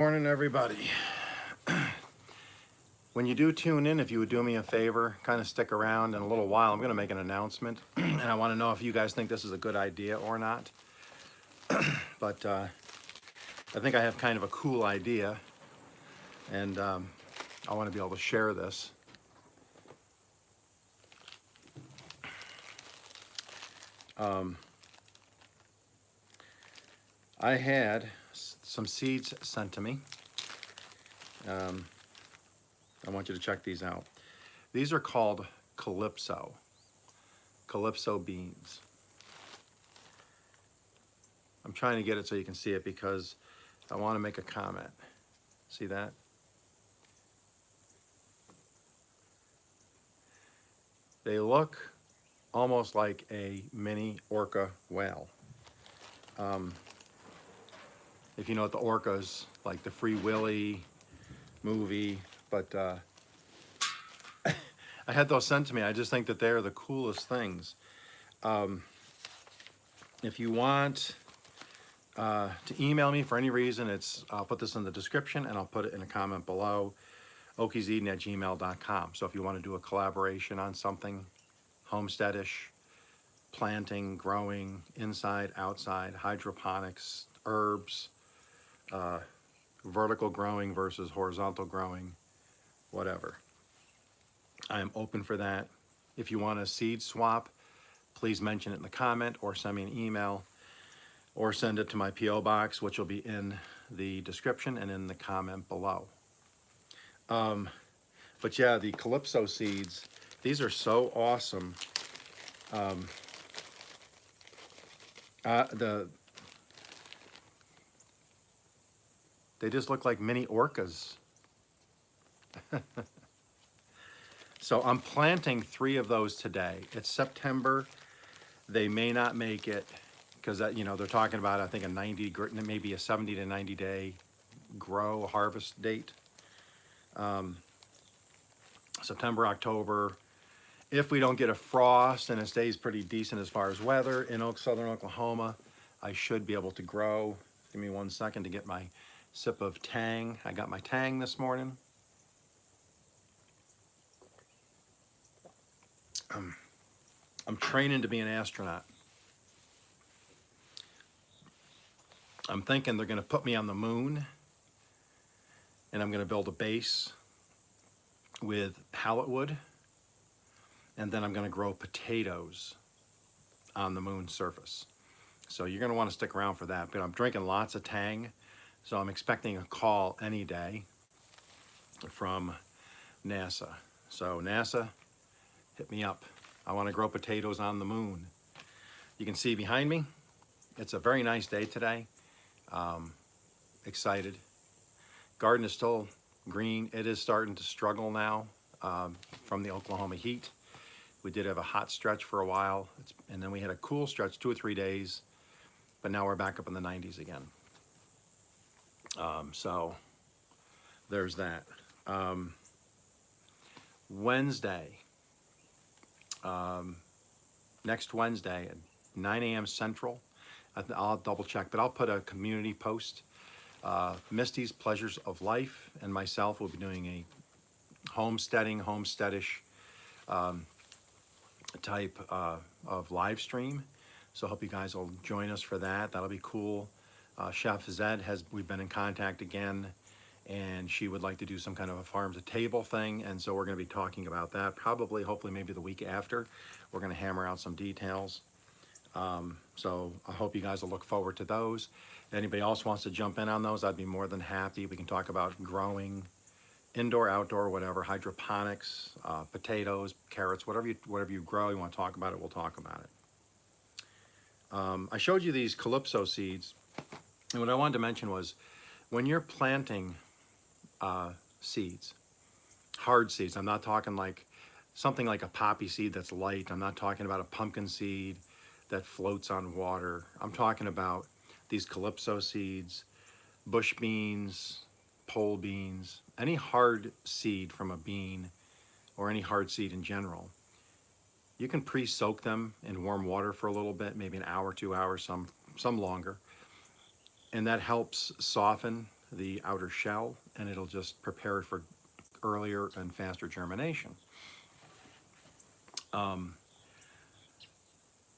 Morning, everybody. When you do tune in, if you would do me a favor, kind of stick around. In a little while, I'm going to make an announcement, and I want to know if you guys think this is a good idea or not. But I think I have kind of a cool idea, and I want to be able to share this. I had some seeds sent to me. I want you to check these out. These are called Calypso beans. I'm trying to get it so you can see it because I want to make a comment. See that? They look almost like a mini orca whale. If you know what the orcas, like the Free Willy movie, but I had those sent to me. I just think that they're the coolest things. If you want to email me for any reason, I'll put this in the description and I'll put it in a comment below, okieseden@gmail.com. So if you want to do a collaboration on something, homesteadish, planting, growing, inside, outside, hydroponics, herbs, vertical growing versus horizontal growing, whatever. I am open for that. If you want a seed swap, please mention it in the comment or send me an email or send it to my P.O. box, which will be in the description and in the comment below. But yeah, the Calypso seeds, these are so awesome. They just look like mini orcas. So I'm planting 3 of those today. It's September. They may not make it because they're talking about, I think, maybe a 70 to 90 day grow harvest date. September, October. If we don't get a frost and it stays pretty decent as far as weather in southern Oklahoma, I should be able to grow. Give me 1 second to get my sip of Tang. I got my Tang this morning. I'm training to be an astronaut. I'm thinking they're going to put me on the moon, and I'm going to build a base with pallet wood, and then I'm going to grow potatoes on the moon surface. So you're going to want to stick around for that. But I'm drinking lots of Tang, so I'm expecting a call any day from NASA. So NASA, hit me up. I want to grow potatoes on the moon. You can see behind me, it's a very nice day today. Excited. Garden is still green. It is starting to struggle now from the Oklahoma heat. We did have a hot stretch for a while, and then we had a cool stretch 2 or 3 days, but now we're back up in the 90s again. So there's that. Wednesday, next Wednesday at 9 a.m. Central, I'll double check, but I'll put a community post. Misty's Pleasures of Life and myself will be doing a homesteadish type of live stream. So I hope you guys will join us for that. That'll be cool. Chef Zed we've been in contact again, and she would like to do some kind of a farm to table thing. And so we're going to be talking about that probably, hopefully, maybe the week after. We're going to hammer out some details. So I hope you guys will look forward to those. If anybody else wants to jump in on those, I'd be more than happy. We can talk about growing, indoor, outdoor, whatever, hydroponics, potatoes, carrots, whatever you grow, you want to talk about it, we'll talk about it. I showed you these Calypso seeds, and what I wanted to mention was when you're planting seeds, hard seeds, I'm not talking like something like a poppy seed that's light. I'm not talking about a pumpkin seed that floats on water. I'm talking about these Calypso seeds, bush beans, pole beans, any hard seed from a bean or any hard seed in general. You can pre-soak them in warm water for a little bit, maybe an hour, 2 hours, some longer. And that helps soften the outer shell, and it'll just prepare it for earlier and faster germination.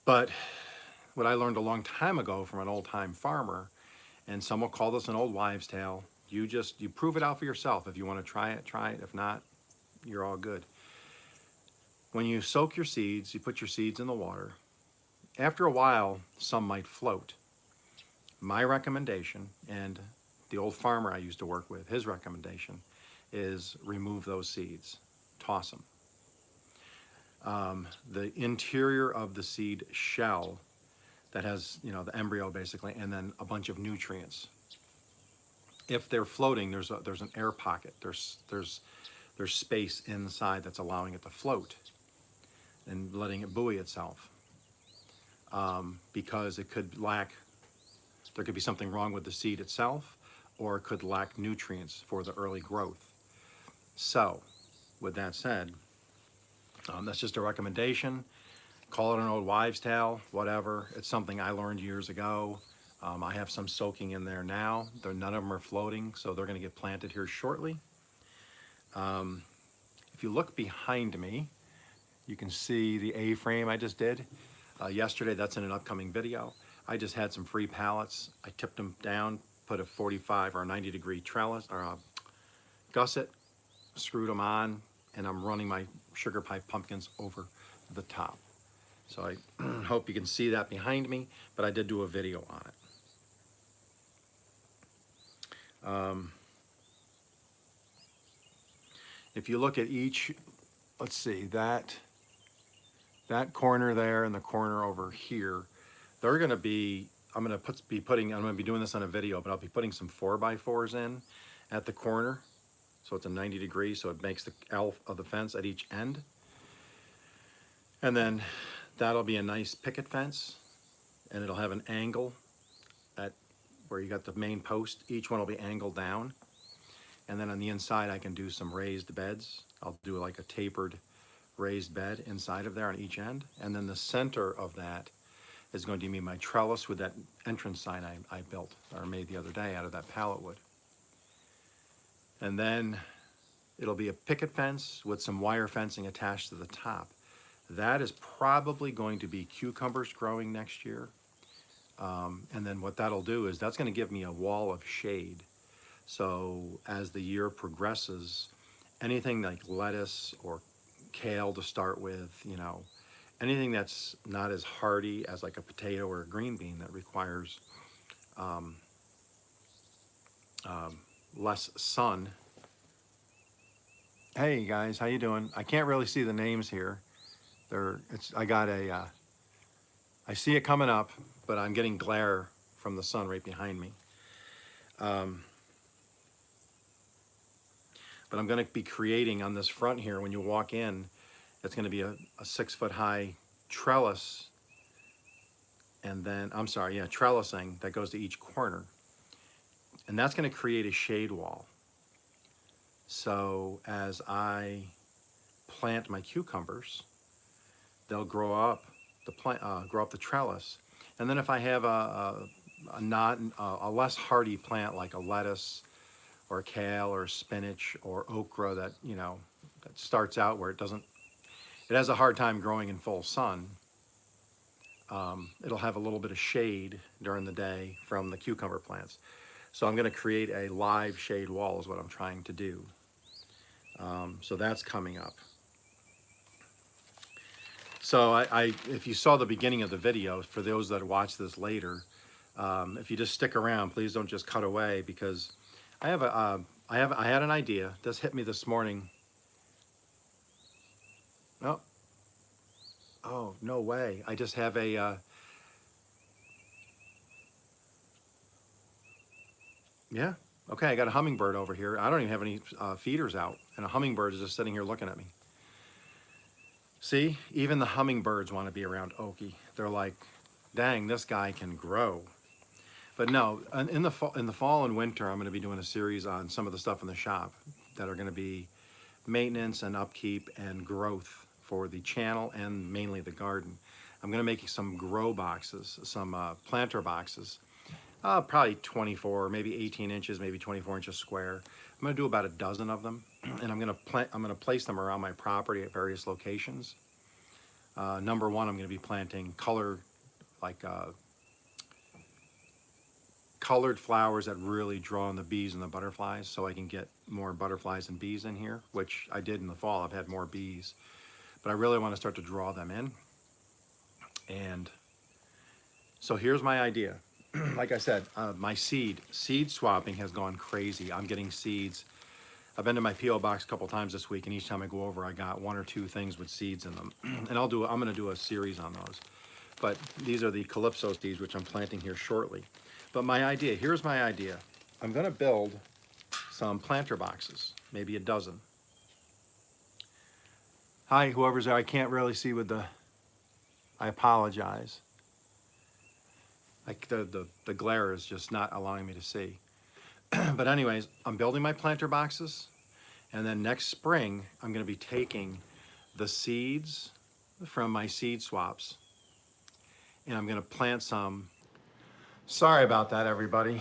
But what I learned a long time ago from an old-time farmer, and some will call this an old wives' tale, you prove it out for yourself. If you want to try it, try it. If not, you're all good. When you soak your seeds, you put your seeds in the water. After a while, some might float. My recommendation, and the old farmer I used to work with, his recommendation is remove those seeds, toss them. The interior of the seed shell that has, the embryo basically, and then a bunch of nutrients. If they're floating, there's an air pocket. There's space inside that's allowing it to float and letting it buoy itself. Because it could lack, there could be something wrong with the seed itself, or it could lack nutrients for the early growth. So, with that said, that's just a recommendation. Call it an old wives' tale, whatever. It's something I learned years ago. I have some soaking in there now. None of them are floating, so they're going to get planted here shortly. If you look behind me, you can see the A-frame I just did. Yesterday, that's in an upcoming video. I just had some free pallets. I tipped them down, put a 45 or 90 degree trellis or a gusset, screwed them on, and I'm running my sugar pie pumpkins over the top. So I hope you can see that behind me, but I did do a video on it. If you look at each, let's see, that corner there and the corner over here, they're going to be, I'm going to be doing this on a video, but I'll be putting some 4x4s in at the corner. So it's a 90 degree, so it makes the L of the fence at each end. And then that'll be a nice picket fence, and it'll have an angle at where you got the main post. Each one will be angled down. And then on the inside, I can do some raised beds. I'll do like a tapered raised bed inside of there on each end. And then the center of that is going to be my trellis with that entrance sign I built or made the other day out of that pallet wood. And then it'll be a picket fence with some wire fencing attached to the top. That is probably going to be cucumbers growing next year. And then what that'll do is that's going to give me a wall of shade. So as the year progresses, anything like lettuce or kale to start with, anything that's not as hardy as like a potato or a green bean that requires less sun. Hey guys, how you doing? I can't really see the names here. I see it coming up, but I'm getting glare from the sun right behind me. But I'm going to be creating on this front here, when you walk in, it's going to be a 6-foot high trellis, and then, trellising that goes to each corner. And that's going to create a shade wall. So as I plant my cucumbers, they'll grow up the trellis. And then if I have a less hardy plant like a lettuce or a kale or spinach or okra that starts out where it has a hard time growing in full sun, it'll have a little bit of shade during the day from the cucumber plants. So I'm going to create a live shade wall is what I'm trying to do. So that's coming up. So if you saw the beginning of the video, for those that watch this later, if you just stick around, please don't just cut away, because I had an idea. This hit me this morning. Oh, no way. I just have a, yeah, okay, I got a hummingbird over here. I don't even have any feeders out, and a hummingbird is just sitting here looking at me. See, even the hummingbirds want to be around Okie. They're like, dang, this guy can grow. But no, in the fall and winter, I'm going to be doing a series on some of the stuff in the shop that are going to be maintenance and upkeep and growth for the channel and mainly the garden. I'm going to make some grow boxes, some planter boxes Probably 24, maybe 18 inches, maybe 24 inches square. I'm gonna do about a dozen of them, and I'm gonna place them around my property at various locations. Number one, I'm gonna be planting like colored flowers that really draw in the bees and the butterflies, so I can get more butterflies and bees in here, which I did in the fall. I've had more bees, but I really want to start to draw them in. And so here's my idea. Like I said, my seed swapping has gone crazy. I'm getting seeds. I've been to my P.O. box a couple times this week, and each time I go over, I got one or two things with seeds in them. And I'm gonna do a series on those. But these are the Calypso seeds, which I'm planting here shortly. But here's my idea. I'm gonna build some planter boxes, maybe a dozen. Hi, whoever's there, I can't really see I apologize. Like the glare is just not allowing me to see. But anyways, I'm building my planter boxes, and then next spring, I'm gonna be taking the seeds from my seed swaps, and I'm gonna plant some. Sorry about that, everybody.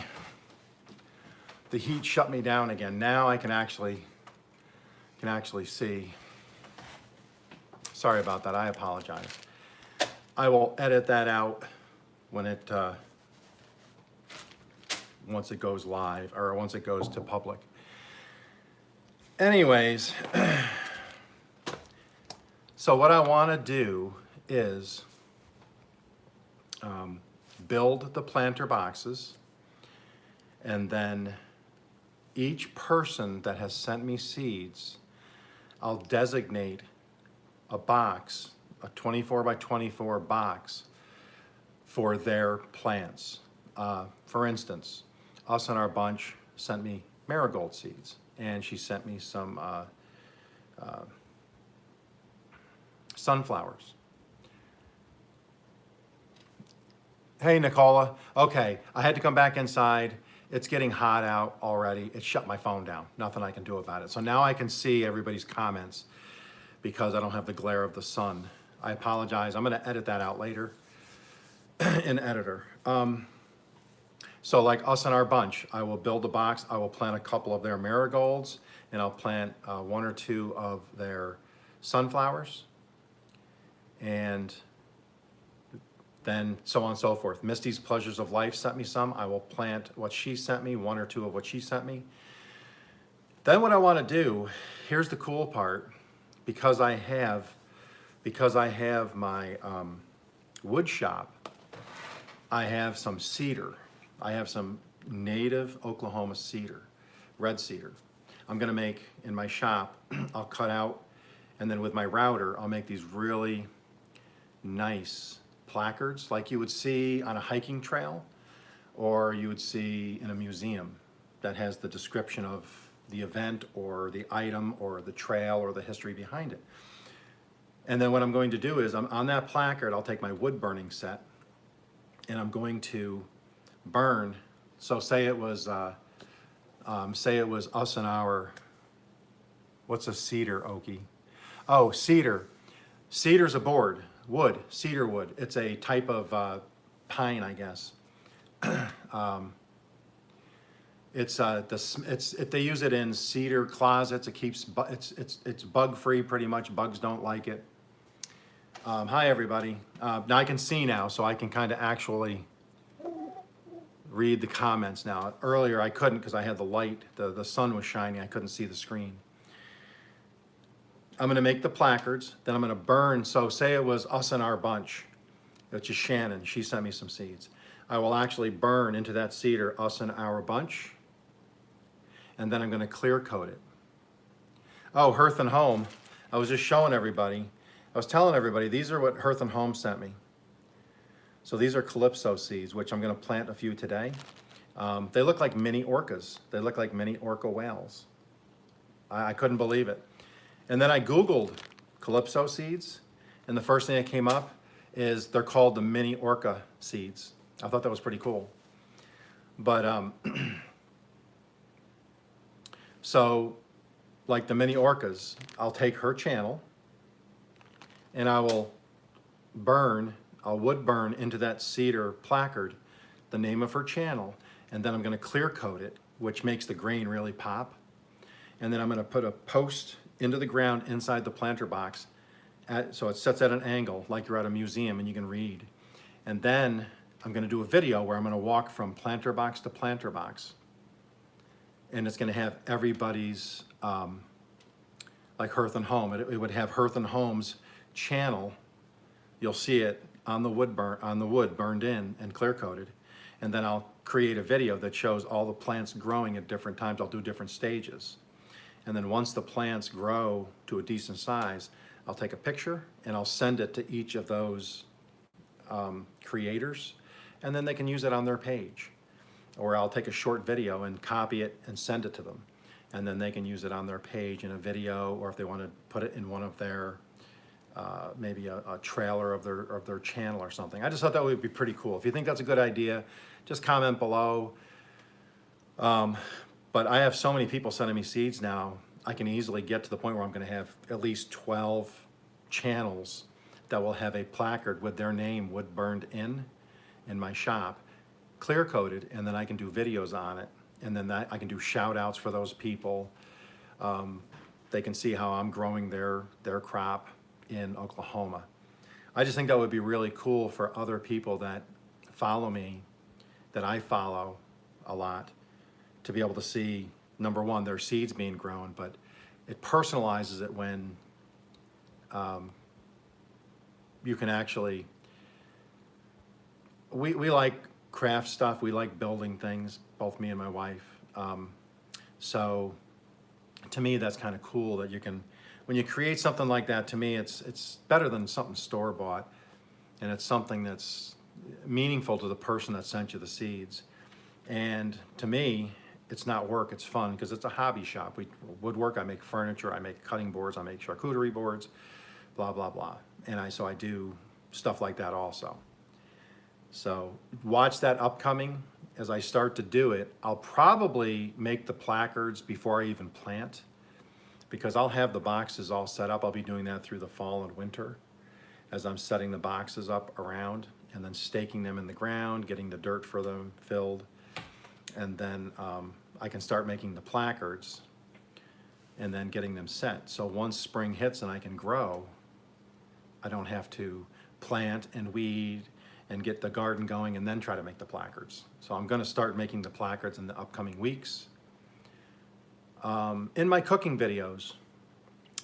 The heat shut me down again. Now I can actually see. Sorry about that, I apologize. I will edit that out when once it goes live, or once it goes to public. Anyways, so what I want to do is build the planter boxes, and then each person that has sent me seeds, I'll designate a box, a 24 by 24 box for their plants. For instance, us in our bunch sent me marigold seeds, and she sent me some sunflowers. Hey, Nicola. Okay, I had to come back inside. It's getting hot out already. It shut my phone down. Nothing I can do about it. So now I can see everybody's comments because I don't have the glare of the sun. I apologize. I'm gonna edit that out later in Editor. So like us in our bunch, I will build a box. I will plant a couple of their marigolds, and I'll plant one or two of their sunflowers, and then so on and so forth. Misty's Pleasures of Life sent me some. I will plant what she sent me, one or two of what she sent me. Then what I want to do, here's the cool part, because I have my wood shop, I have some cedar. I have some native Oklahoma cedar, red cedar. I'm gonna make, in my shop, I'll cut out, and then with my router, I'll make these really nice placards like you would see on a hiking trail, or you would see in a museum that has the description of the event or the item or the trail or the history behind it. And then what I'm going to do is, on that placard, I'll take my wood burning set, and I'm going to burn. So say it was us and our, what's a cedar, Okie? Oh, cedar. Cedar's a board. Wood, cedar wood. It's a type of pine, I guess. They use it in cedar closets. It keeps it's bug free pretty much. Bugs don't like it. Hi everybody. Now I can see now, so I can kind of actually read the comments now. Earlier I couldn't because I had the light. The sun was shining. I couldn't see the screen. I'm gonna make the placards, then I'm gonna burn. So say it was us and our bunch, which is Shannon, she sent me some seeds. I will actually burn into that cedar, us and our bunch, and then I'm gonna clear coat it. Oh, Hearth and Home, I was just showing everybody, I was telling everybody, these are what Hearth and Home sent me. So these are Calypso seeds, which I'm gonna plant a few today. They look like mini orcas. They look like mini orca whales. I couldn't believe it. And then I Googled Calypso seeds, and the first thing that came up is they're called the mini orca seeds. I thought that was pretty cool. But so like the mini orcas, I'll take her channel and I will wood burn into that cedar placard the name of her channel, and then I'm going to clear coat it, which makes the grain really pop. And then I'm going to put a post into the ground inside the planter box, so it sits at an angle like you're at a museum and you can read. And then I'm going to do a video where I'm going to walk from planter box to planter box, and it's going to have everybody's like Hearth and Home. It would have Hearth and Home's channel. You'll see it on the wood burned in and clear coated. And then I'll create a video that shows all the plants growing at different times. I'll do different stages. And then once the plants grow to a decent size, I'll take a picture and I'll send it to each of those creators, and then they can use it on their page. Or I'll take a short video and copy it and send it to them, and then they can use it on their page in a video, or if they want to put it in one of their maybe a trailer of their channel or something. I just thought that would be pretty cool. If you think that's a good idea, just comment below. But I have so many people sending me seeds now, I can easily get to the point where I'm going to have at least 12 channels that will have a placard with their name wood burned in my shop, clear coated, and then I can do videos on it, and then I can do shout outs for those people. They can see how I'm growing their crop in Oklahoma. I just think that would be really cool for other people that follow me, that I follow a lot, to be able to see, number one, their seeds being grown, but it personalizes it when you can actually, we like craft stuff, we like building things, both me and my wife. So to me, that's kind of cool that you can, when you create something like that, to me, it's better than something store-bought, and it's something that's meaningful to the person that sent you the seeds. And to me, it's not work, it's fun, because it's a hobby shop. We woodwork, I make furniture, I make cutting boards, I make charcuterie boards, blah, blah, blah. And so I do stuff like that also. So watch that upcoming. As I start to do it, I'll probably make the placards before I even plant, because I'll have the boxes all set up. I'll be doing that through the fall and winter as I'm setting the boxes up around and then staking them in the ground, getting the dirt for them filled. And then I can start making the placards and then getting them set. So once spring hits and I can grow, I don't have to plant and weed and get the garden going and then try to make the placards. So I'm gonna start making the placards in the upcoming weeks. In my cooking videos,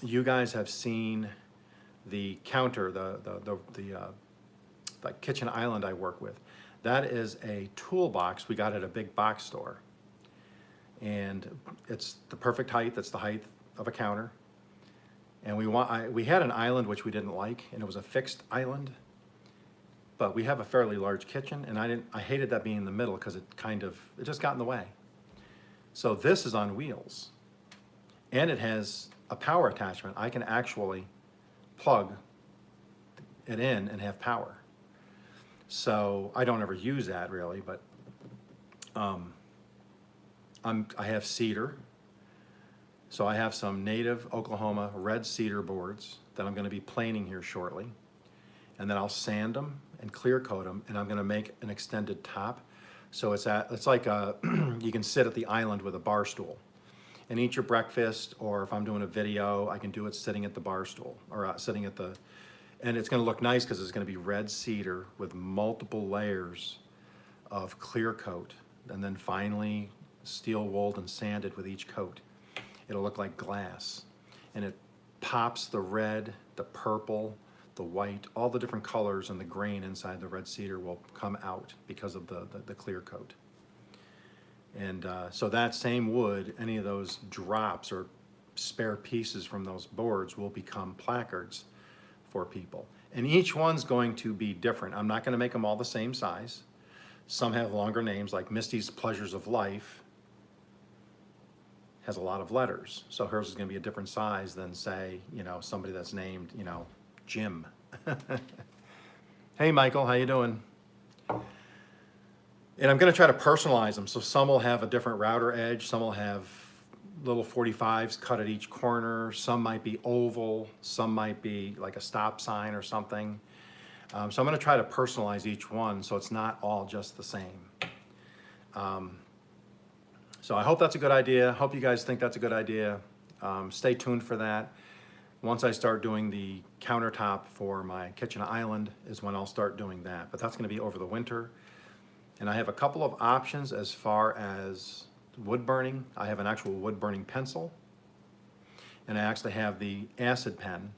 you guys have seen the counter, the kitchen island I work with. That is a toolbox we got at a big box store. And it's the perfect height, that's the height of a counter. And we had an island which we didn't like, and it was a fixed island. But we have a fairly large kitchen, and I hated that being in the middle because it just got in the way. So this is on wheels, and it has a power attachment. I can actually plug it in and have power. So I don't ever use that really, but I have cedar. So I have some native Oklahoma red cedar boards that I'm going to be planing here shortly. And then I'll sand them and clear coat them, and I'm going to make an extended top. So it's like you can sit at the island with a bar stool and eat your breakfast, or if I'm doing a video, I can do it sitting at the bar stool, or sitting at the, and it's going to look nice because it's going to be red cedar with multiple layers of clear coat, and then finally steel wooled and sanded with each coat. It'll look like glass, and it pops the red, the purple, the white, all the different colors, and the grain inside the red cedar will come out because of the clear coat. And so that same wood, any of those drops or spare pieces from those boards will become placards for people. And each one's going to be different. I'm not going to make them all the same size. Some have longer names, like Misty's Pleasures of Life has a lot of letters. So hers is going to be a different size than, say, somebody that's named, Jim. Hey, Michael, how you doing? And I'm going to try to personalize them. So some will have a different router edge. Some will have little 45s cut at each corner. Some might be oval. Some might be like a stop sign or something. So I'm going to try to personalize each one so it's not all just the same. So I hope that's a good idea. Hope you guys think that's a good idea. Stay tuned for that. Once I start doing the countertop for my kitchen island is when I'll start doing that. But that's going to be over the winter. And I have a couple of options as far as wood burning. I have an actual wood burning pencil. And I actually have the acid pen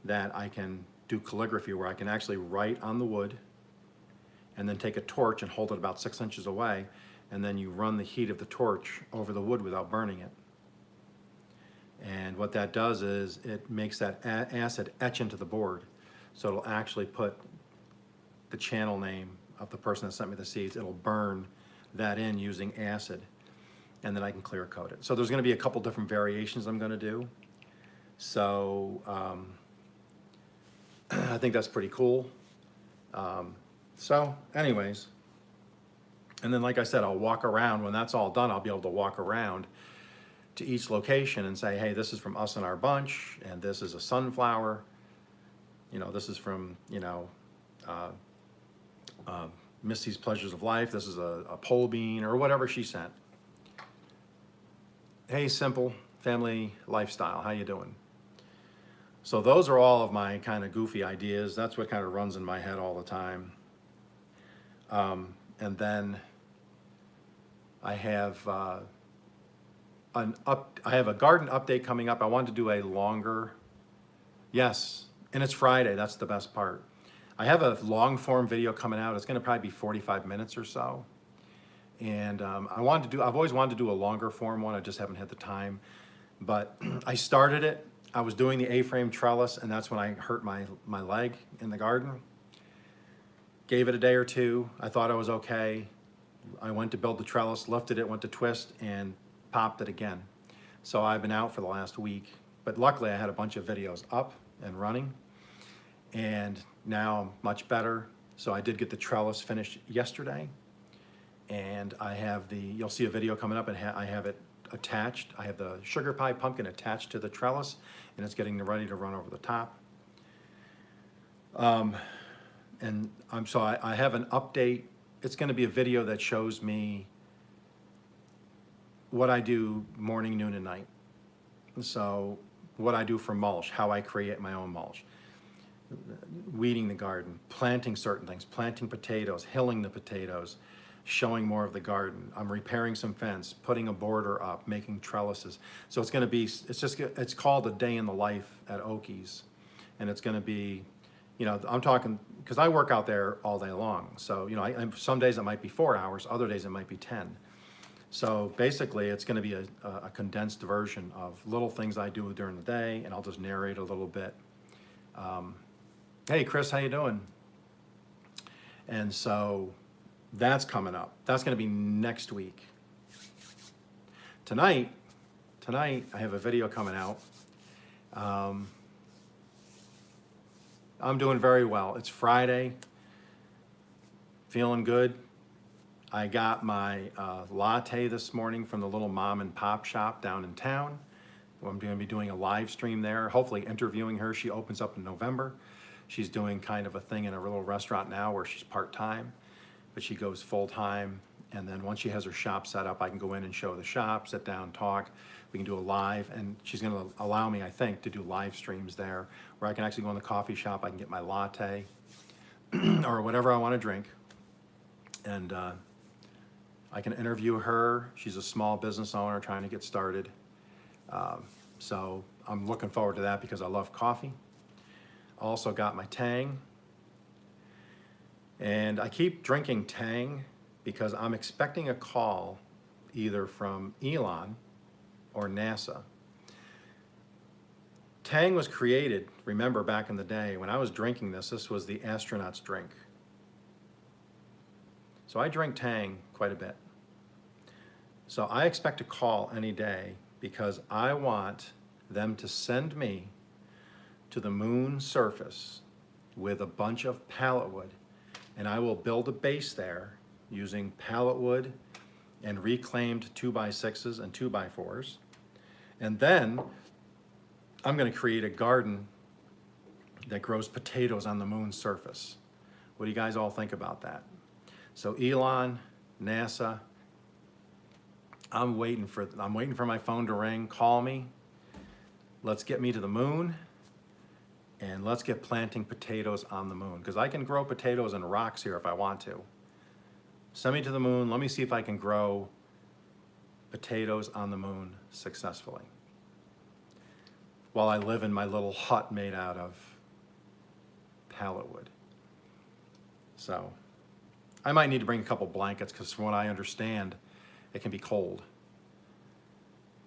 that I can do calligraphy where I can actually write on the wood and then take a torch and hold it about 6 inches away, and then you run the heat of the torch over the wood without burning it. And what that does is it makes that acid etch into the board, so it'll actually put the channel name of the person that sent me the seeds. It'll burn that in using acid, and then I can clear coat it. So there's going to be a couple different variations I'm going to do. So I think that's pretty cool. So anyways, and then like I said, I'll walk around. When that's all done, I'll be able to walk around to each location and say, hey, this is from us and our bunch, and this is a sunflower. You know, this is from, you know, Misty's Pleasures of Life. This is a pole bean or whatever she sent. Hey, Simple Family Lifestyle, how you doing? So those are all of my kind of goofy ideas. That's what kind of runs in my head all the time. And then I have a garden update coming up. I wanted to do a longer, yes, and it's Friday. That's the best part. I have a long form video coming out. It's going to probably be 45 minutes or so. And I've always wanted to do a longer form one. I just haven't had the time. But I started it. I was doing the A-frame trellis, and that's when I hurt my leg in the garden. Gave it a day or two. I thought I was okay. I went to build the trellis, lifted it, went to twist, and popped it again. So I've been out for the last week. But luckily, I had a bunch of videos up and running. And now I'm much better. So I did get the trellis finished yesterday. And I have you'll see a video coming up, and I have it attached. I have the sugar pie pumpkin attached to the trellis, and it's getting ready to run over the top. And I have an update. It's going to be a video that shows me what I do morning, noon, and night. So what I do for mulch, how I create my own mulch, weeding the garden, planting certain things, planting potatoes, hilling the potatoes, showing more of the garden. I'm repairing some fence, putting a border up, making trellises. So it's going to be, it's called A Day in the Life at Okies. And it's going to be, you know, I'm talking, because I work out there all day long. So, you know, some days it might be 4 hours, other days it might be 10. So basically it's going to be a condensed version of little things I do during the day, and I'll just narrate a little bit. Hey Chris, how you doing? And so that's coming up. That's going to be next week. Tonight I have a video coming out. I'm doing very well. It's Friday. Feeling good. I got my latte this morning from the little mom and pop shop down in town. I'm going to be doing a live stream there, hopefully interviewing her. She opens up in November. She's doing kind of a thing in a little restaurant now where she's part-time, but she goes full-time. And then once she has her shop set up, I can go in and show the shop, sit down, talk. We can do a live, and she's going to allow me, I think, to do live streams there where I can actually go in the coffee shop. I can get my latte or whatever I want to drink. And I can interview her. She's a small business owner trying to get started. So I'm looking forward to that because I love coffee. Also got my Tang. And I keep drinking Tang because I'm expecting a call either from Elon or NASA. Tang was created, remember back in the day, when I was drinking this was the astronaut's drink. So I drink Tang quite a bit. So I expect a call any day because I want them to send me to the moon surface with a bunch of pallet wood, and I will build a base there using pallet wood and reclaimed 2x6s and 2x4s. And then I'm going to create a garden that grows potatoes on the moon's surface. What do you guys all think about that? So Elon, NASA, I'm waiting for my phone to ring. Call me. Let's get me to the moon, and let's get planting potatoes on the moon, because I can grow potatoes in rocks here if I want to. Send me to the moon. Let me see if I can grow potatoes on the moon successfully while I live in my little hut made out of pallet wood. So I might need to bring a couple blankets, because from what I understand, it can be cold.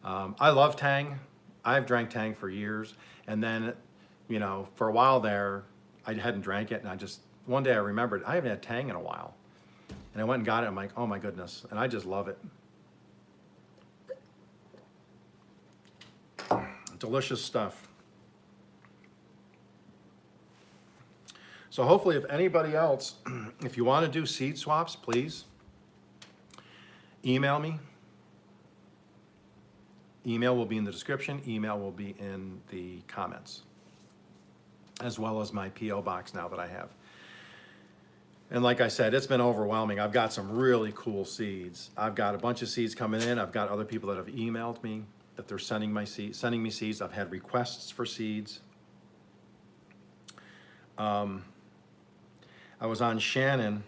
I love Tang. I've drank Tang for years, and then, you know, for a while there, I hadn't drank it, and one day I remembered I haven't had Tang in a while, and I went and got it. I'm like, oh my goodness, and I just love it. Delicious stuff. So hopefully, if anybody else, if you want to do seed swaps, please email me. Email will be in the description. Email will be in the comments, as well as my P.O. box now that I have. And like I said, it's been overwhelming. I've got some really cool seeds. I've got a bunch of seeds coming in. I've got other people that have emailed me that they're sending me seeds. I've had requests for seeds. I was on Shannon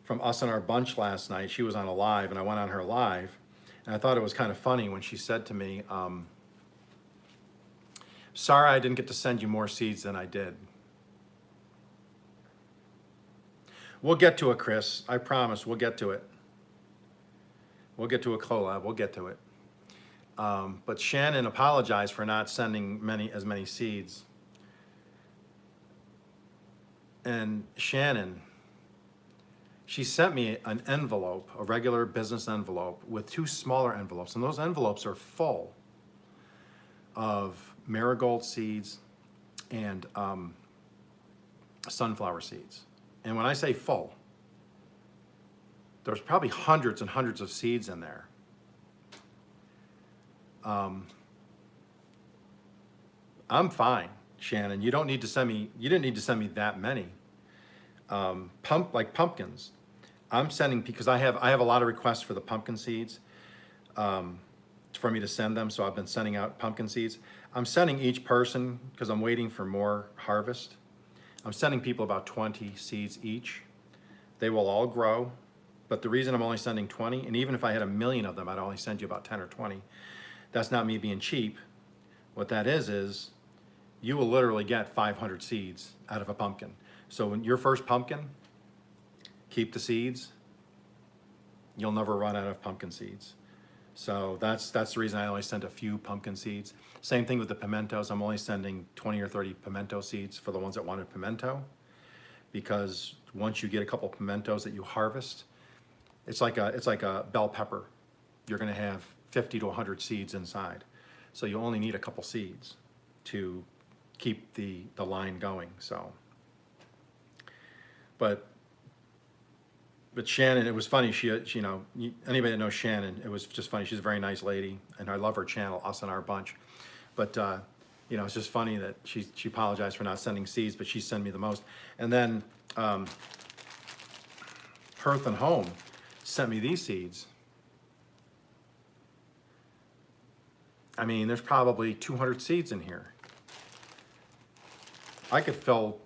from Us and Our Bunch last night. She was on a live, and I went on her live. And I thought it was kind of funny when she said to me, sorry I didn't get to send you more seeds than I did. We'll get to it, Chris. I promise we'll get to it. We'll get to a collab. We'll get to it. But Shannon apologized for not sending as many seeds. And Shannon, she sent me an envelope, a regular business envelope, with 2 smaller envelopes. And those envelopes are full of marigold seeds and sunflower seeds. And when I say full, there's probably hundreds and hundreds of seeds in there. I'm fine, Shannon. You didn't need to send me that many. Like pumpkins. I'm sending, because I have a lot of requests for the pumpkin seeds for me to send them, so I've been sending out pumpkin seeds. I'm sending each person, because I'm waiting for more harvest, I'm sending people about 20 seeds each. They will all grow, but the reason I'm only sending 20, and even if I had 1 million of them, I'd only send you about 10 or 20. That's not me being cheap. What that is you will literally get 500 seeds out of a pumpkin. So when your first pumpkin, keep the seeds. You'll never run out of pumpkin seeds. So that's the reason I only send a few pumpkin seeds. Same thing with the pimentos. I'm only sending 20 or 30 pimento seeds for the ones that wanted pimento, because once you get a couple pimentos that you harvest, it's like a bell pepper. You're going to have 50 to 100 seeds inside. So you only need a couple seeds to keep the line going. So, but Shannon, it was funny. She you know, anybody that knows Shannon, it was just funny. She's a very nice lady, and I love her channel, Us and Our Bunch. But you know, it's just funny that she apologized for not sending seeds, but she sent me the most. And then Hearth and Home sent me these seeds. I mean, there's probably 200 seeds in here. I could fill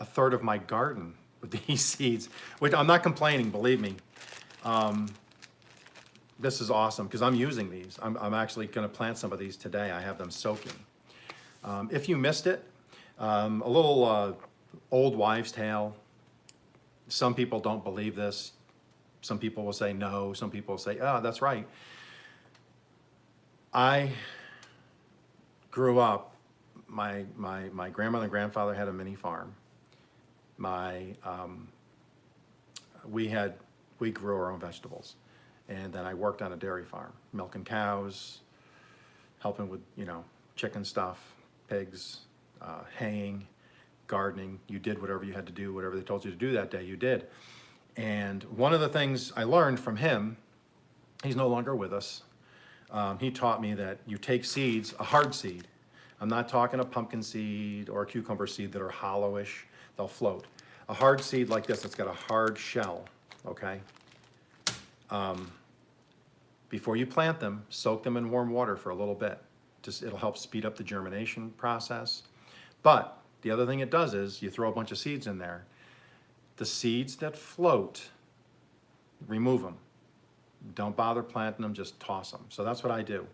a third of my garden with these seeds, which I'm not complaining, believe me. This is awesome, because I'm using these. I'm actually going to plant some of these today. I have them soaking. If you missed it, a little old wives' tale. Some people don't believe this. Some people will say no. Some people will say, oh, that's right. I grew up, my grandmother and grandfather had a mini farm. We grew our own vegetables. And then I worked on a dairy farm, milking cows, helping with, you know, chicken stuff, pigs, haying, gardening. You did whatever you had to do, whatever they told you to do that day, you did. And one of the things I learned from him, he's no longer with us. He taught me that you take seeds, a hard seed, I'm not talking a pumpkin seed or a cucumber seed that are hollowish. They'll float. A hard seed like this, it's got a hard shell, okay? Before you plant them, soak them in warm water for a little bit. Just, it'll help speed up the germination process. But the other thing it does is you throw a bunch of seeds in there. The seeds that float, remove them. Don't bother planting them, just toss them. So that's what I do.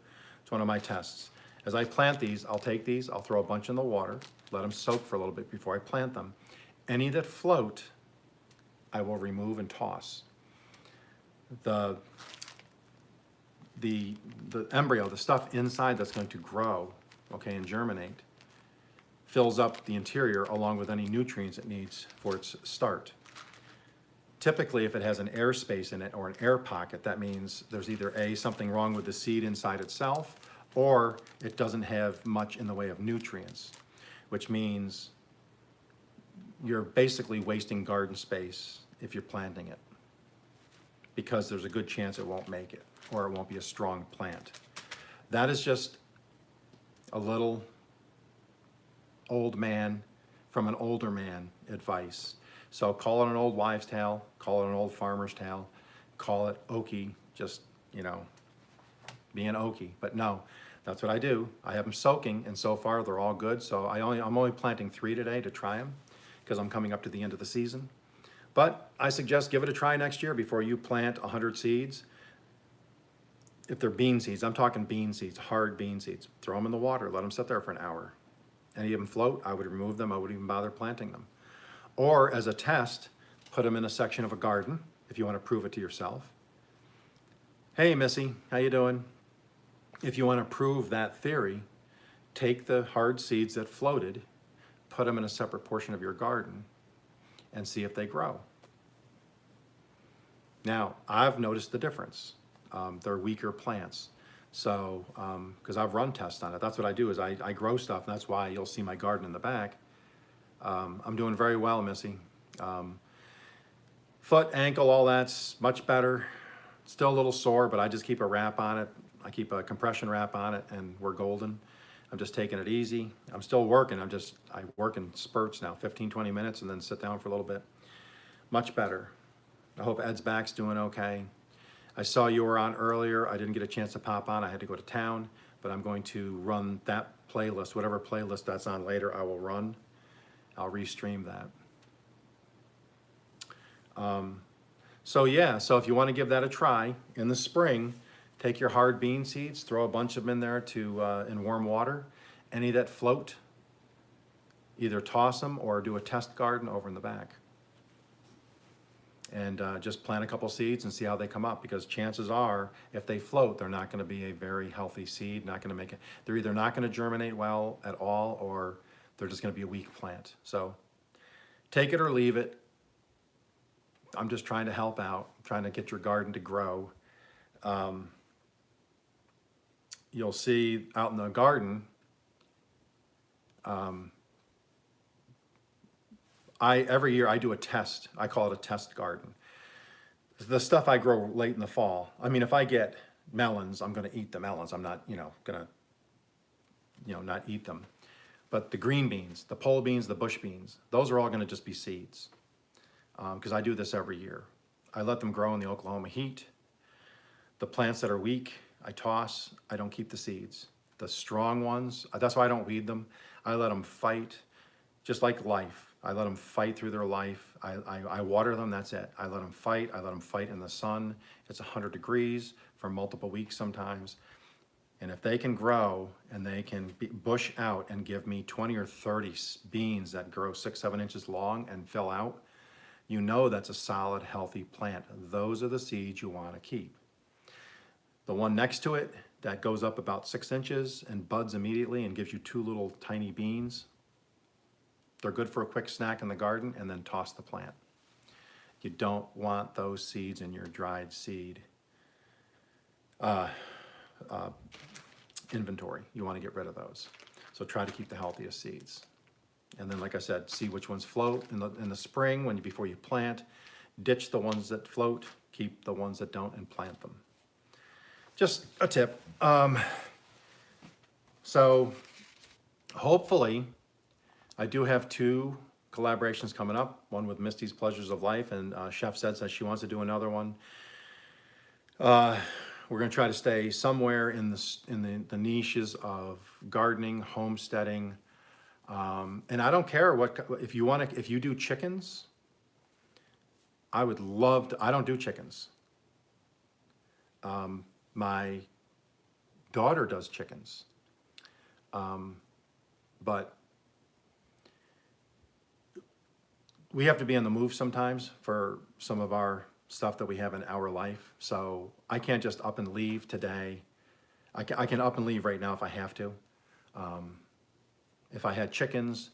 It's one of my tests. As I plant these, I'll take these, I'll throw a bunch in the water, let them soak for a little bit before I plant them. Any that float, I will remove and toss. The embryo, the stuff inside that's going to grow, okay, and germinate, fills up the interior along with any nutrients it needs for its start. Typically, if it has an air space in it or an air pocket, that means there's either A, something wrong with the seed inside itself, or it doesn't have much in the way of nutrients, which means you're basically wasting garden space if you're planting it, because there's a good chance it won't make it, or it won't be a strong plant. That is just a little old man from an older man advice. So call it an old wives' tale, call it an old farmer's tale, call it Okie, just, you know, being Okie. But no, that's what I do. I have them soaking, and so far they're all good. So I'm only planting 3 today to try them, because I'm coming up to the end of the season. But I suggest give it a try next year before you plant 100 seeds. If they're bean seeds, I'm talking bean seeds, hard bean seeds, throw them in the water, let them sit there for an hour. Any of them float, I would remove them, I wouldn't even bother planting them. Or as a test, put them in a section of a garden if you want to prove it to yourself. Hey Missy, how you doing? If you want to prove that theory, take the hard seeds that floated, put them in a separate portion of your garden, and see if they grow. Now, I've noticed the difference. They're weaker plants. So, because I've run tests on it. That's what I do, is I grow stuff, and that's why you'll see my garden in the back. I'm doing very well, Missy. Foot, ankle, all that's much better. Still a little sore, but I just keep a wrap on it. I keep a compression wrap on it, and we're golden. I'm just taking it easy. I'm still working. I work in spurts now, 15, 20 minutes, and then sit down for a little bit. Much better. I hope Ed's back's doing okay. I saw you were on earlier. I didn't get a chance to pop on. I had to go to town, but I'm going to run that playlist, whatever playlist that's on later, I will run. I'll restream that. So yeah, so if you want to give that a try in the spring, take your hard bean seeds, throw a bunch of them in there in warm water. Any that float, either toss them or do a test garden over in the back. And just plant a couple seeds and see how they come up, because chances are, if they float, they're not going to be a very healthy seed, not going to make it. They're either not going to germinate well at all, or they're just going to be a weak plant. So take it or leave it. I'm just trying to help out, trying to get your garden to grow. You'll see out in the garden, every year I do a test. I call it a test garden. The stuff I grow late in the fall. I mean, if I get melons, I'm going to eat the melons. I'm not, going to, not eat them. But the green beans, the pole beans, the bush beans, those are all going to just be seeds. Because I do this every year. I let them grow in the Oklahoma heat. The plants that are weak, I toss. I don't keep the seeds. The strong ones, that's why I don't weed them. I let them fight, just like life. I let them fight through their life. I water them, that's it. I let them fight. I let them fight in the sun. It's 100 degrees for multiple weeks sometimes. And if they can grow and they can bush out and give me 20 or 30 beans that grow 6-7 inches long and fill out, you know that's a solid, healthy plant. Those are the seeds you want to keep. The one next to it that goes up about 6 inches and buds immediately and gives you 2 little tiny beans, they're good for a quick snack in the garden, and then toss the plant. You don't want those seeds in your dried seed inventory. You want to get rid of those. So try to keep the healthiest seeds. And then, like I said, see which ones float in the spring before you plant. Ditch the ones that float, keep the ones that don't, and plant them. Just a tip. So hopefully, I do have 2 collaborations coming up, one with Misty's Pleasures of Life, and Chef said she wants to do another one. We're going to try to stay somewhere in the niches of gardening, homesteading, and I don't care if you do chickens. I would love to. I don't do chickens. My daughter does chickens, but we have to be on the move sometimes for some of our stuff that we have in our life. So I can't just up and leave today. I can up and leave right now if I have to. If I had chickens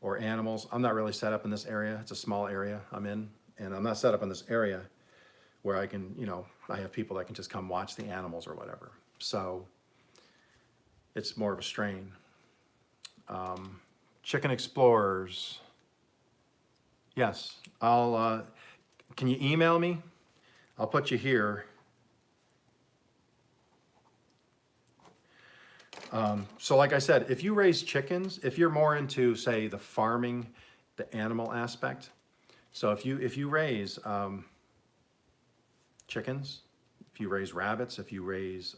or animals, I'm not really set up in this area. It's a small area I'm in, and I'm not set up in this area where I can, I have people that can just come watch the animals or whatever. So it's more of a strain. Chicken Explorers. Yes, can you email me? I'll put you here. So like I said, if you raise chickens, if you're more into, say, the farming, the animal aspect, so if you raise chickens, if you raise rabbits, if you raise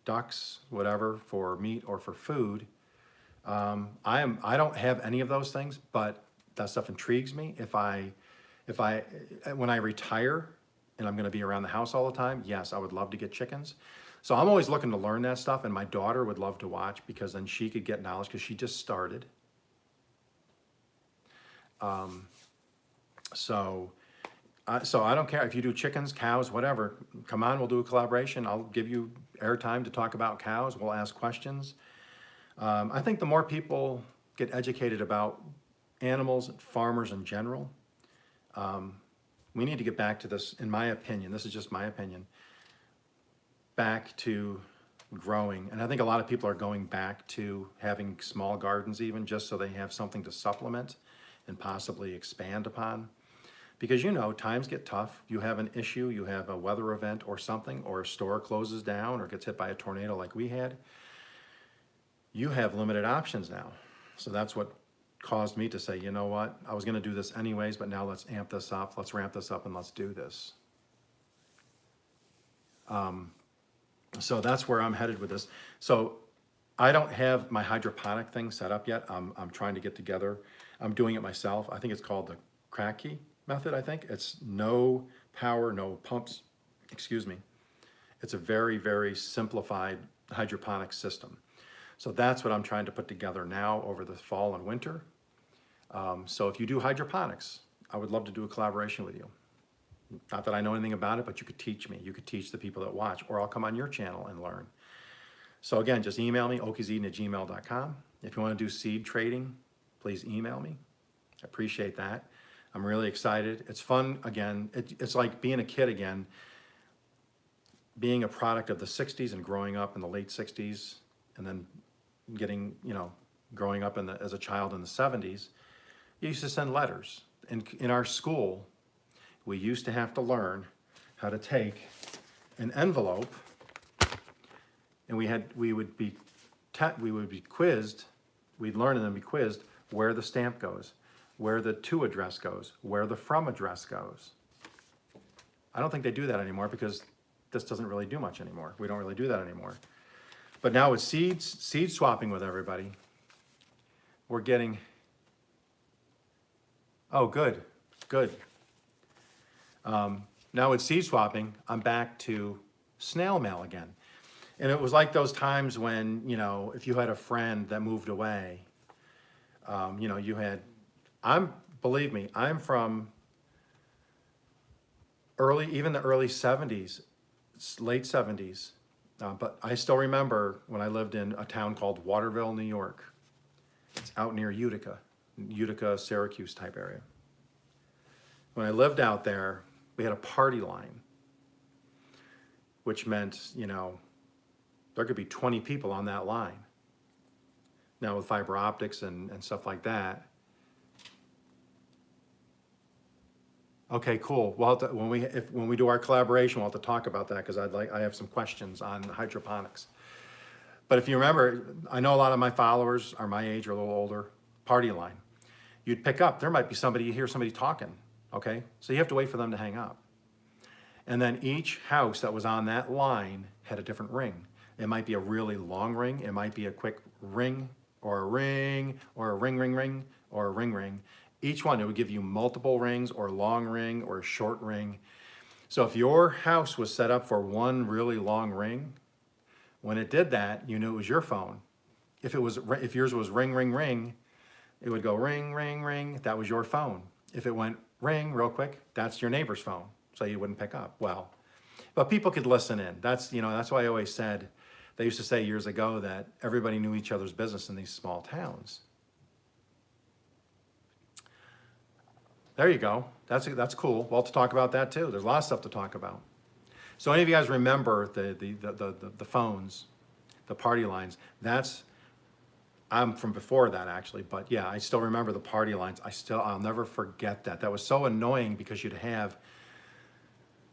ducks, whatever, for meat or for food, I don't have any of those things, but that stuff intrigues me. When I retire and I'm going to be around the house all the time, yes, I would love to get chickens. So I'm always looking to learn that stuff, and my daughter would love to watch because then she could get knowledge because she just started. So I don't care if you do chickens, cows, whatever. Come on, we'll do a collaboration. I'll give you airtime to talk about cows. We'll ask questions. I think the more people get educated about animals, farmers in general, we need to get back to this, in my opinion, this is just my opinion, back to growing. And I think a lot of people are going back to having small gardens even, just so they have something to supplement and possibly expand upon. Because times get tough. You have an issue, you have a weather event or something, or a store closes down or gets hit by a tornado like we had. You have limited options now. So that's what caused me to say, you know what, I was going to do this anyways, but now let's amp this up, let's ramp this up, and let's do this. So that's where I'm headed with this. So I don't have my hydroponic thing set up yet. I'm trying to get together. I'm doing it myself. I think it's called the Cracky method, I think. It's no power, no pumps, excuse me. It's a very, very simplified hydroponic system. So that's what I'm trying to put together now over the fall and winter. So if you do hydroponics, I would love to do a collaboration with you. Not that I know anything about it, but you could teach me. You could teach the people that watch, or I'll come on your channel and learn. So again, just email me, okieseden@gmail.com. If you want to do seed trading, please email me. I appreciate that. I'm really excited. It's fun again. It's like being a kid again, being a product of the 60s and growing up in the late 60s, and then getting, growing up as a child in the 70s. You used to send letters. And in our school, we used to have to learn how to take an envelope, and we would be quizzed. We'd learn and then be quizzed where the stamp goes, where the to address goes, where the from address goes. I don't think they do that anymore because this doesn't really do much anymore. We don't really do that anymore. But now with seed swapping with everybody, we're getting, oh, good. Now with seed swapping, I'm back to snail mail again. And it was like those times when, if you had a friend that moved away, believe me, I'm from even the early 70s, late 70s. But I still remember when I lived in a town called Waterville, New York. It's out near Utica, Syracuse type area. When I lived out there, we had a party line, which meant, there could be 20 people on that line. Now with fiber optics and stuff like that. Okay, cool. Well, when we do our collaboration, we'll have to talk about that because I have some questions on hydroponics. But if you remember, I know a lot of my followers are my age or a little older, party line. You'd pick up, there might be somebody, you hear somebody talking, okay? So you have to wait for them to hang up. And then each house that was on that line had a different ring. It might be a really long ring, it might be a quick ring, or a ring, or a ring, ring, ring, or a ring, ring. Each one, it would give you multiple rings, or a long ring, or a short ring. So if your house was set up for one really long ring, when it did that, you knew it was your phone. If yours was ring, ring, ring, it would go ring, ring, ring, that was your phone. If it went ring real quick, that's your neighbor's phone, so you wouldn't pick up. Well, but people could listen in. That's why I always said, they used to say years ago that everybody knew each other's business in these small towns. There you go. That's cool. Well, to talk about that too. There's a lot of stuff to talk about. So any of you guys remember the phones, the party lines? I'm from before that actually, but yeah, I still remember the party lines. I'll never forget that. That was so annoying because you'd have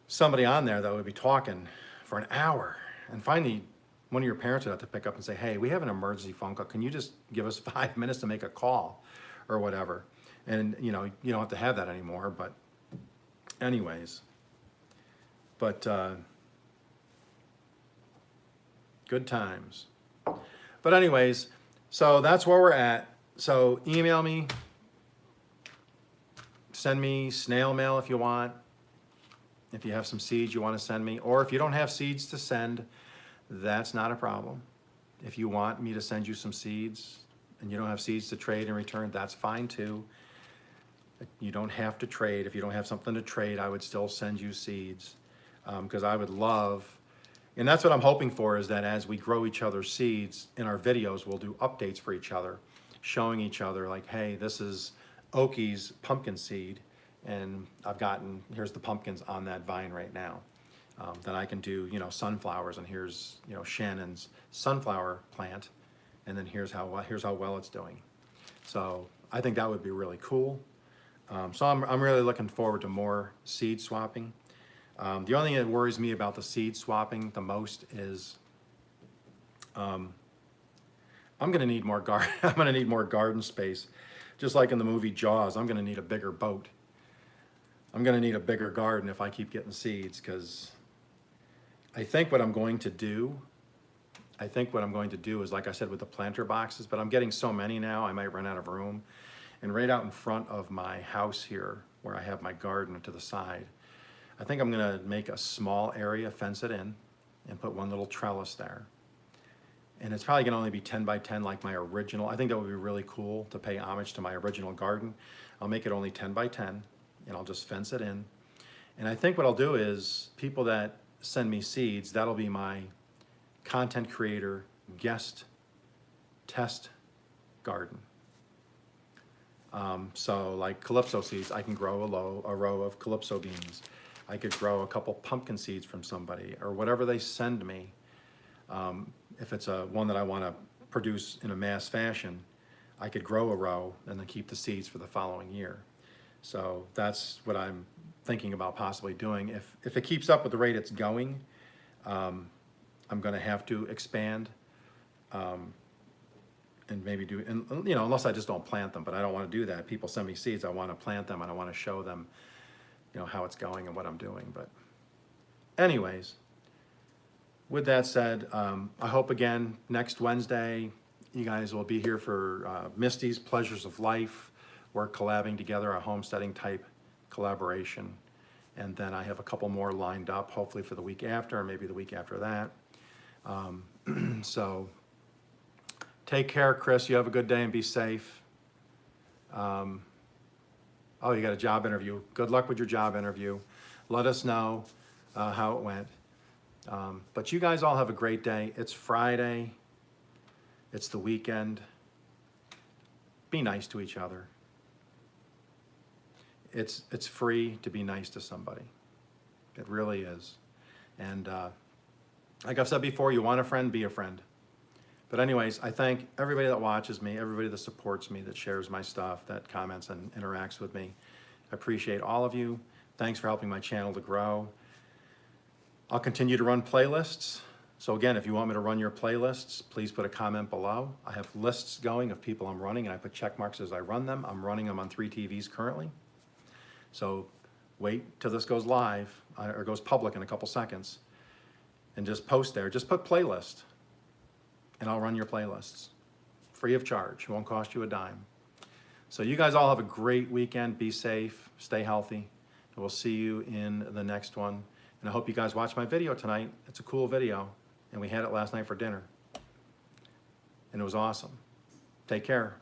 somebody on there that would be talking for an hour, and finally one of your parents would have to pick up and say, hey, we have an emergency phone call. Can you just give us 5 minutes to make a call or whatever? And you don't have to have that anymore, but anyways. But good times. But anyways, so that's where we're at. So email me, send me snail mail if you want. If you have some seeds you want to send me, or if you don't have seeds to send, that's not a problem. If you want me to send you some seeds and you don't have seeds to trade in return, that's fine too. You don't have to trade. If you don't have something to trade, I would still send you seeds, because I would love, and that's what I'm hoping for, is that as we grow each other's seeds in our videos, we'll do updates for each other, showing each other like, hey, this is Okies pumpkin seed, and here's the pumpkins on that vine right now. Then I can do, sunflowers, and here's, Shannon's sunflower plant, and then here's how well it's doing. So I think that would be really cool. So I'm really looking forward to more seed swapping. The only thing that worries me about the seed swapping the most is I'm gonna need more I'm gonna need more garden space. Just like in the movie Jaws, I'm gonna need a bigger boat. I'm gonna need a bigger garden if I keep getting seeds, because I think what I'm going to do is, like I said, with the planter boxes, but I'm getting so many now, I might run out of room. And right out in front of my house here, where I have my garden to the side, I think I'm gonna make a small area, fence it in, and put one little trellis there. And it's probably gonna only be 10 by 10 like my original. I think that would be really cool to pay homage to my original garden. I'll make it only 10 by 10, and I'll just fence it in. And I think what I'll do is, people that send me seeds, that'll be my content creator guest test garden. So like Calypso seeds, I can grow a row of Calypso beans. I could grow a couple pumpkin seeds from somebody, or whatever they send me. If it's one that I want to produce in a mass fashion, I could grow a row and then keep the seeds for the following year. So that's what I'm thinking about possibly doing. If it keeps up with the rate it's going, I'm going to have to expand. And maybe unless I just don't plant them, but I don't want to do that. People send me seeds, I want to plant them, and I want to show them, how it's going and what I'm doing. But anyways, with that said, I hope again next Wednesday you guys will be here for Misty's Pleasures of Life. We're collabing together, a homesteading type collaboration. And then I have a couple more lined up, hopefully for the week after, or maybe the week after that. So take care, Chris. You have a good day and be safe. Oh, you got a job interview. Good luck with your job interview. Let us know how it went. But you guys all have a great day. It's Friday. It's the weekend. Be nice to each other. It's free to be nice to somebody. It really is. And like I've said before, you want a friend, be a friend. But anyways, I thank everybody that watches me, everybody that supports me, that shares my stuff, that comments and interacts with me. I appreciate all of you. Thanks for helping my channel to grow. I'll continue to run playlists. So again, if you want me to run your playlists, please put a comment below. I have lists going of people I'm running, and I put check marks as I run them. I'm running them on 3 TVs currently. So wait till this goes live or goes public in a couple seconds, and just post there. Just put playlist, and I'll run your playlists free of charge. It won't cost you a dime. So you guys all have a great weekend. Be safe, stay healthy, and we'll see you in the next one. And I hope you guys watch my video tonight. It's a cool video, and we had it last night for dinner, and it was awesome. Take care.